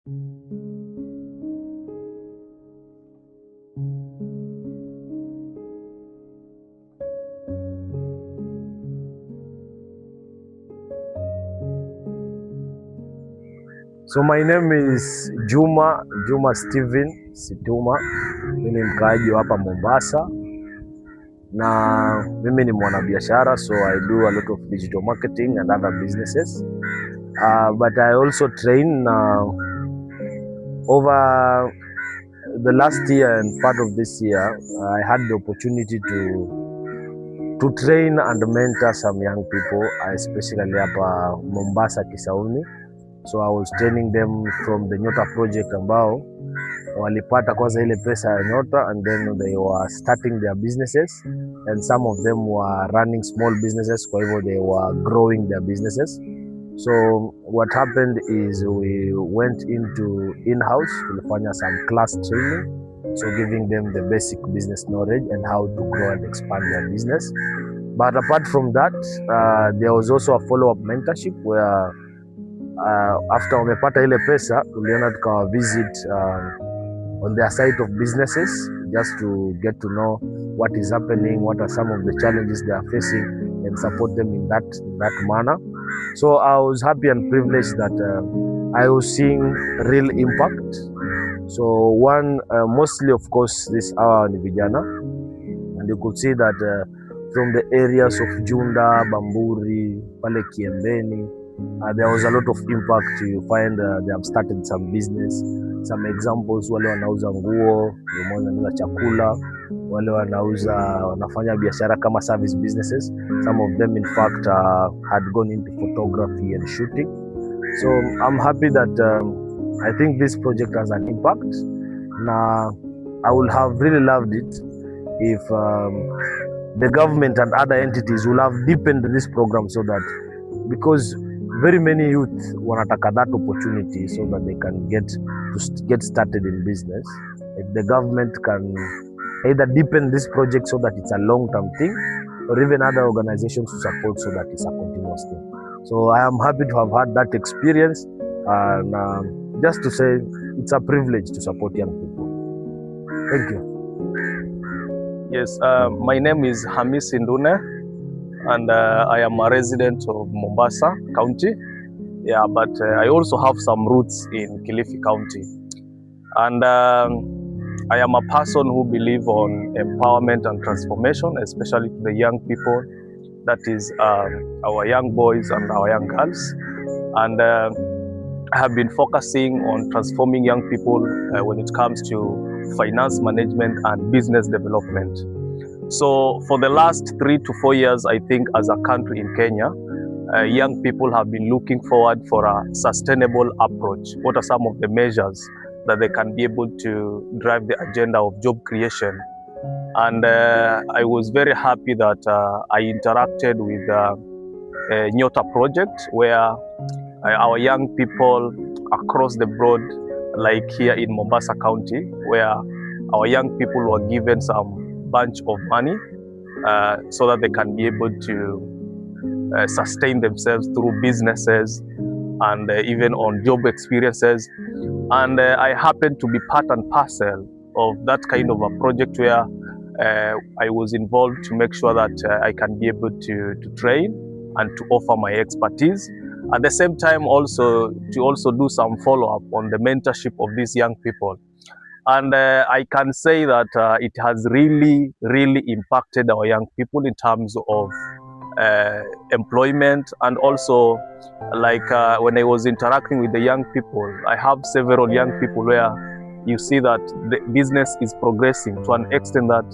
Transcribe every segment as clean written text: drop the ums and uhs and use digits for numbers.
So my name is Juma Steven Situma. Mimi ni mkaaji hapa Mombasa na mimi ni mwanabiashara, so I do a lot of digital marketing and other businesses. But I also train over the last year and part of this year. I had the opportunity to train and mentor some young people, especially hapa Mombasa Kisauni. So I was training them from the Nyota project ambao walipata kwanza ile pesa ya Nyota, and then they were starting their businesses, and some of them were running small businesses, kwa hivyo they were growing their businesses. So what happened is we went into in-house, tulifanya some class training, so giving them the basic business knowledge and how to grow and expand their business. But apart from that, there was also a follow-up mentorship where after wamepata ile pesa tuliona tukawa visit on their site of businesses just to get to know what is happening, what are some of the challenges they are facing, and support them in that manner. So I was happy and privileged that I was seeing real impact. So one, mostly of course this hour ni vijana, and you could see that from the areas of Junda, Bamburi, pale Kiembeni, there was a lot of impact. You find they have started some business. Some examples, wale wanauza nguo, wanauza chakula, wale wanafanya biashara kama service businesses. Some of them in fact had gone into photography and shooting. So I'm happy that I think this project has an impact. Now I would have really loved it if the government and other entities will have deepened this program, so that, because very many youth wanataka that opportunity so that they can get started in business. If the government can either deepen this project so that it's a long-term thing, or even other organizations to support so that it's a continuous thing. So I am happy to have had that experience, and just to say it's a privilege to support young people. Thank you. Yes, my name is Hamis Indune, and I am a resident of Mombasa County. Yeah, but I also have some roots in Kilifi County. And I am a person who believes on empowerment and transformation, especially to the young people, that is our young boys and our young girls. And I have been focusing on transforming young people when it comes to finance management and business development. So for the last 3 to 4 years, I think as a country in Kenya, young people have been looking forward for a sustainable approach. What are some of the measures that they can be able to drive the agenda of job creation? And I was very happy that I interacted with Nyota project, where our young people across the board, like here in Mombasa County, where our young people were given some bunch of money so that they can be able to sustain themselves through businesses and even on job experiences. And I happened to be part and parcel of that kind of a project where I was involved to make sure that I can be able to train and to offer my expertise. At the same time also to do some follow-up on the mentorship of these young people. And I can say that it has really impacted our young people in terms of employment, and also like when I was interacting with the young people, I have several young people where you see that the business is progressing to an extent that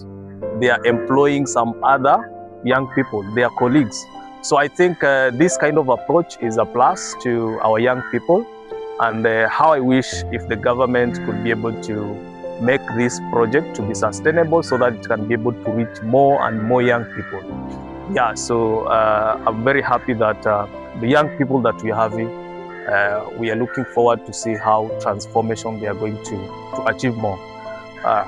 they are employing some other young people, their colleagues. So I think this kind of approach is a plus to our young people, and how I wish if the government could be able to make this project to be sustainable so that it can be able to reach more and more young people. Yeah, so I'm very happy that the young people that we are having, we are looking forward to see how transformation they are going to achieve more.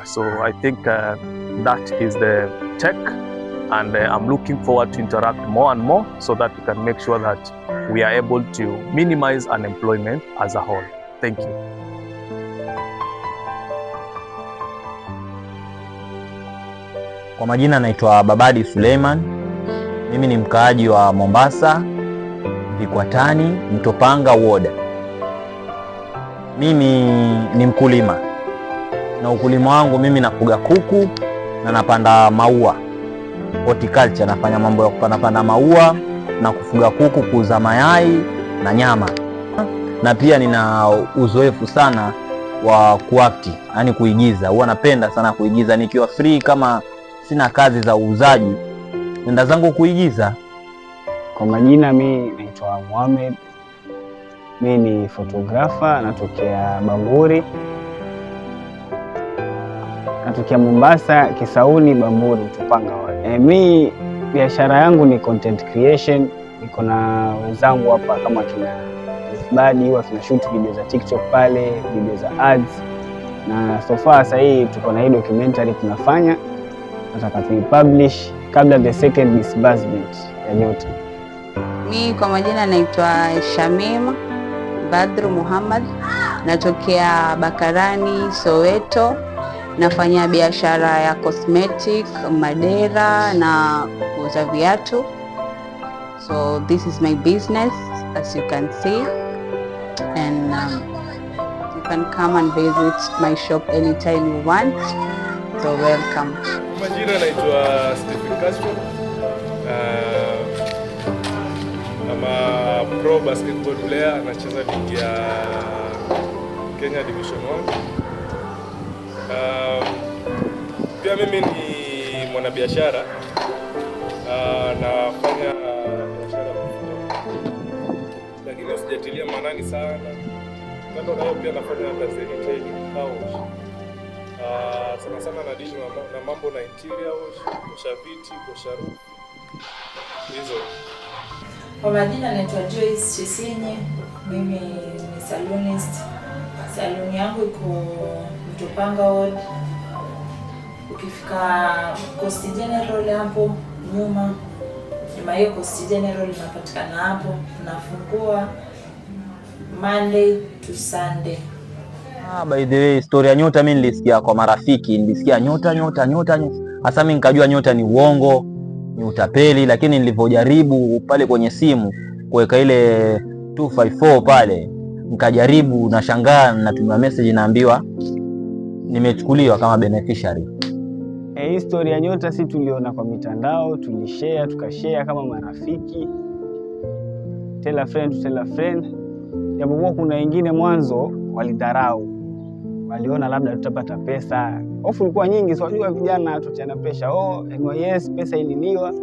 So I think that is the tech, and I'm looking forward to interact more and more so that we can make sure that we are able to minimize unemployment as a whole. Thank you. Kwa majina naitwa Babadi Suleiman. Mimi ni mkaaji wa Mombasa, Vikwatani, Mtopanga Ward. Mimi ni mkulima. Na ukulima wangu mimi nafuga kuku na napanda maua. Horticulture, nafanya mambo ya kupanda maua na kufuga kuku, kuuza mayai na nyama. Na pia nina uzoefu sana wa kuact, yani kuigiza. Huwa napenda sana kuigiza nikiwa free, kama sina kazi za uuzaji nenda zangu kuigiza. Kwa majina mimi naitwa Mohamed. Mimi ni photographer, natokea Bamburi. Natokea Mombasa, Kisauni, Bamburi, Mtopanga. Mimi biashara yangu ni content creation. Niko na wenzangu hapa kama kina Badi, huwa tunashoot video za TikTok pale, video za ads. Na so far sasa hii tuko na hii documentary tunafanya. Nataka tuipublish kabla the second disbursement ya Nyota. Mimi kwa majina naitwa Shamima Badru Muhammad, natokea Bakarani, Soweto. Nafanya biashara ya cosmetic, madera na kuuza viatu. So this is my business, as you can see, and you can come and visit my shop anytime you want. So welcome. Majina naitwa Stephen Castro. I'm a pro basketball player, nacheza ligi ya Kenya Division 1. Pia mimi ni mwanabiashara. Nafanya biashara lakini usijatilia maanani sana. Kando nayo pia nafanya kazi ya training house. Sana sana nadili na mambo na interior wash, kuosha viti, kuosha roof. Hizo. Kwa majina naitwa Joyce Chisinye. Mimi ni salonist. Saloni yangu iko Mtopanga Ward. Ukifika Coast General hapo nyuma hiyo Coast General inapatikana hapo. Tunafungua Monday to Sunday. By the way, story ya Nyota mimi nilisikia kwa marafiki, nilisikia Nyota. Hasa mimi nikajua Nyota ni uongo, ni utapeli, lakini nilivyojaribu pale kwenye simu kuweka ile 254 pale, nikajaribu, nashangaa natumia message naambiwa nimechukuliwa kama beneficiary. Hii story ya Nyota si tuliona kwa mitandao, tulishare, tukashare kama marafiki. Tell a friend to tell a friend. Japokuwa kuna wengine mwanzo walidharau. Waliona labda tutapata pesa. Hofu ilikuwa nyingi, so wajua vijana tutana pressure. NYS pesa ililiwa,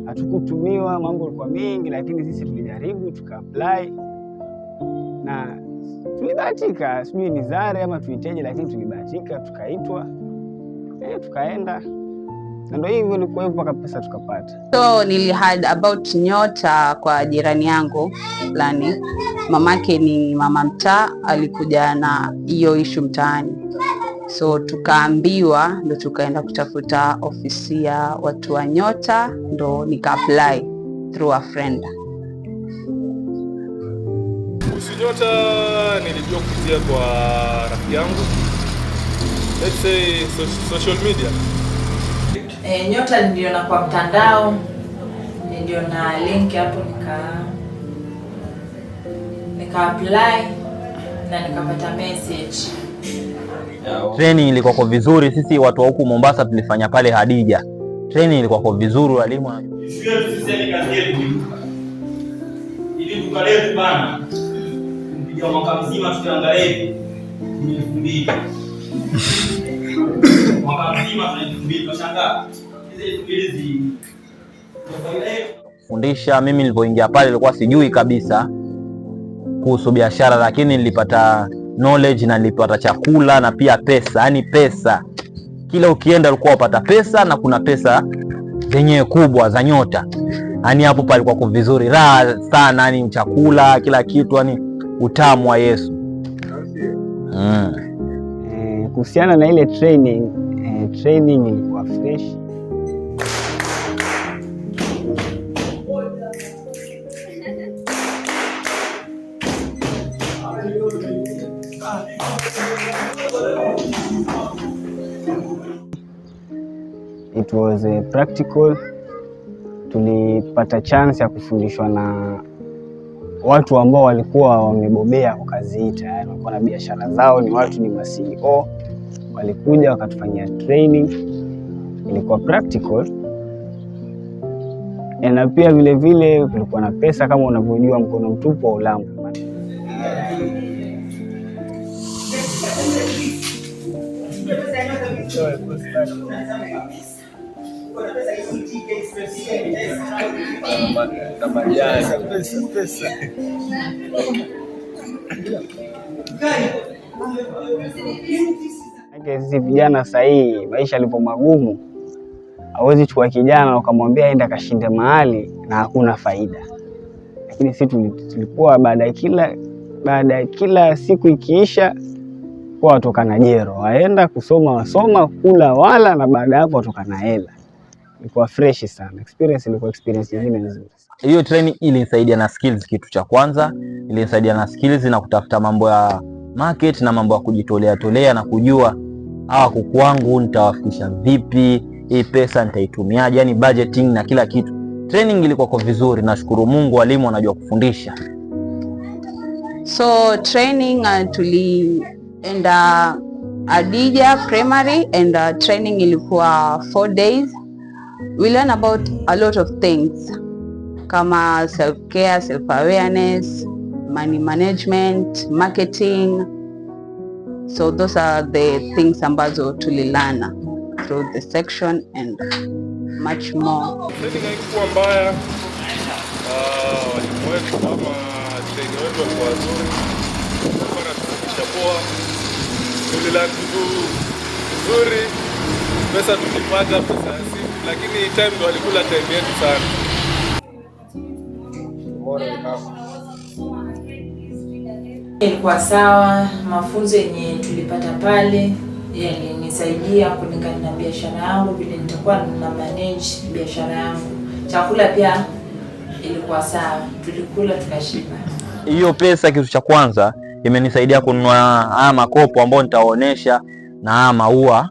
hatukutumiwa, mambo yalikuwa mengi, lakini sisi tulijaribu, tuka-apply. Na tulibahatika, sijui ni zare ama tuiteje, lakini tulibahatika, tukaitwa. Tukaenda. Na ndio hivyo ilikuwa hivyo mpaka pesa tukapata. So nilihad about Nyota kwa jirani yangu fulani. Mamake ni mama mtaa, alikuja na hiyo issue mtaani. So tukaambiwa, ndo tukaenda kutafuta ofisi ya watu wa Nyota, ndo nika-apply through a friend. Nyota nilijua kupitia kwa rafiki yangu. Let's say social media. Nyota niliona kwa mtandao, ndio na link hapo nika apply na nikapata message. Training ilikuwa kwa vizuri, sisi watu wa huku Mombasa tulifanya pale Hadija. Training ilikuwa kwa vizuri, walimu sisi kazi yetu ili tukaletu bana. Mpiga mwaka mzima tukiangalia hivi ni 2000. Mwaka mzima tunashangaa hizi fundisha. Mimi nilipoingia pale nilikuwa sijui kabisa kuhusu biashara, lakini nilipata knowledge na nilipata chakula na pia pesa. Yani pesa, kila ukienda ulikuwa upata pesa, na kuna pesa zenyewe kubwa za Nyota. Yani hapo palikuwa kwa vizuri, raha sana, yani chakula, kila kitu, yani utamu wa Yesu. Kuhusiana na ile training ilikuwa fresh. It was a practical. Tulipata chance ya kufundishwa na watu ambao walikuwa wamebobea kwa kazi hii tayari, walikuwa na biashara zao, ni watu, ni ma CEO, walikuja wakatufanyia training. Ilikuwa practical na pia vile vile kulikuwa na pesa, kama unavyojua mkono mtupu wa ulamu. Sisi vijana sasa hii maisha yalipo magumu, hawezi chukua kijana ukamwambia aenda kashinde mahali na hakuna faida. Lakini sisi tulikuwa baada ya kila siku ikiisha kwa watoka na jero, waenda kusoma wasoma, kula wala, na baada hapo watoka na hela. Ilikuwa fresh sana. Ilikuwa experience nyingine nzuri. Hiyo training ilinisaidia na skills, kitu cha kwanza ilinisaidia na skills na kutafuta mambo ya market na mambo ya kujitolea na kujua hawa kuku wangu nitawafikisha vipi, hii pesa nitaitumiaje, yani budgeting na kila kitu. Training ilikuwa kwa vizuri, nashukuru Mungu, walimu wanajua kufundisha. So training tulienda Adija Primary and training ilikuwa 4 days. We learn about a lot of things kama self care, self awareness, money management, marketing. So those are the things ambazo tulilana through the section and much more. Training haikuwa mbaya. Walimu wetu ama training wetu walikuwa wazuri. Walikuwa tunafundisha poa. Tulilana vitu vizuri. Pesa tulipata pesa si, lakini time ndo walikula time yetu sana. Ilikuwa sawa, mafunzo yenye tulipata pale yalinisaidia kulingana na biashara yangu, vile nitakuwa na manage biashara yangu. Chakula pia ilikuwa sawa, tulikula tukashiba. Hiyo pesa, kitu cha kwanza, imenisaidia kununua haya makopo ambayo nitaonesha na haya maua,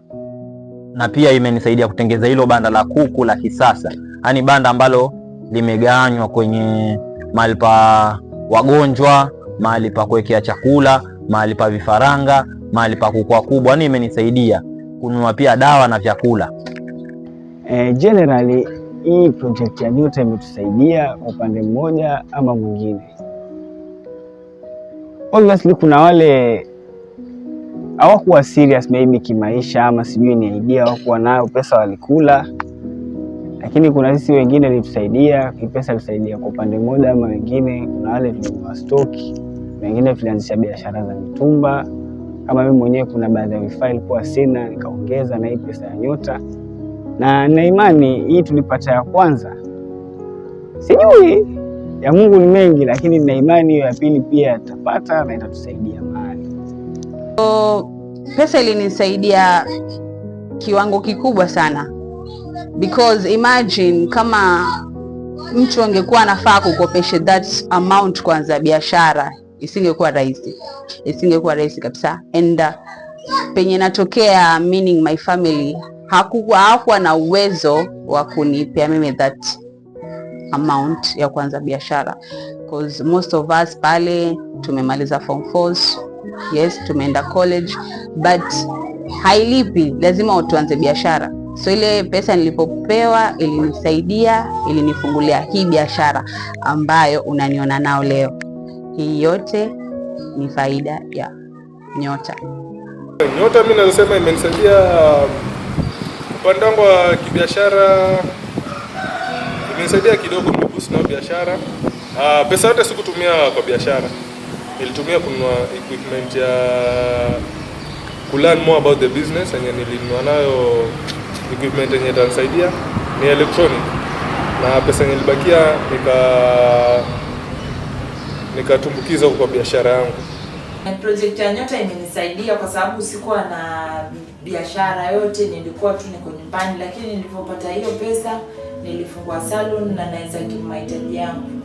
na pia imenisaidia kutengeza hilo banda la kuku la kisasa. Yaani banda ambalo limegawanywa kwenye mahali pa wagonjwa, mahali pa kuwekea chakula, mahali pa vifaranga, mahali pa kuku wakubwa. Yaani imenisaidia kununua pia dawa na vyakula. Generally hii project ya Nyota imetusaidia upande mmoja ama mwingine. Obviously kuna wale hawakuwa serious maybe kimaisha, ama sijui ni idea hawakuwa nayo, pesa walikula. Lakini kuna sisi wengine ilitusaidia, pesa ilitusaidia kwa upande mmoja ama wengine. Kuna wale tulinunua stock, wengine tulianzisha biashara za mitumba. Kama mimi mwenyewe kuna baadhi ya vifaa ilikuwa sina, nikaongeza na hii pesa ya Nyota. Na imani hii tulipata ya kwanza, sijui ya Mungu ni mengi, lakini na imani hiyo ya pili pia tutapata na itatusaidia mahali. So pesa ilinisaidia kiwango kikubwa sana, because imagine kama mtu angekuwa anafaa kukopesha that amount kwanza biashara, isingekuwa rahisi kabisa. And penye natokea, meaning my family, hakuwa na uwezo wa kunipea mimi that amount ya kwanza biashara, because most of us pale tumemaliza form 4, yes, tumeenda college, but hailipi, lazima tuanze biashara. So ile pesa nilipopewa ilinisaidia, ilinifungulia hii biashara ambayo unaniona nao leo. Hii yote ni faida ya Nyota. Nyota mimi nasema imenisaidia upande wangu wa kibiashara, imenisaidia kidogo kuboost na biashara. Pesa yote sikutumia kwa biashara, nilitumia kununua equipment ya learn more about the business, yenye nilinunua nayo equipment yenye itanisaidia ni electronic, na pesa yenye ilibakia nikatumbukiza kwa biashara yangu. Project ya Nyota imenisaidia kwa sababu sikuwa na biashara yote, nilikuwa tu niko nyumbani, lakini nilipopata hiyo pesa nilifungua salon na naweza kimahitaji yangu.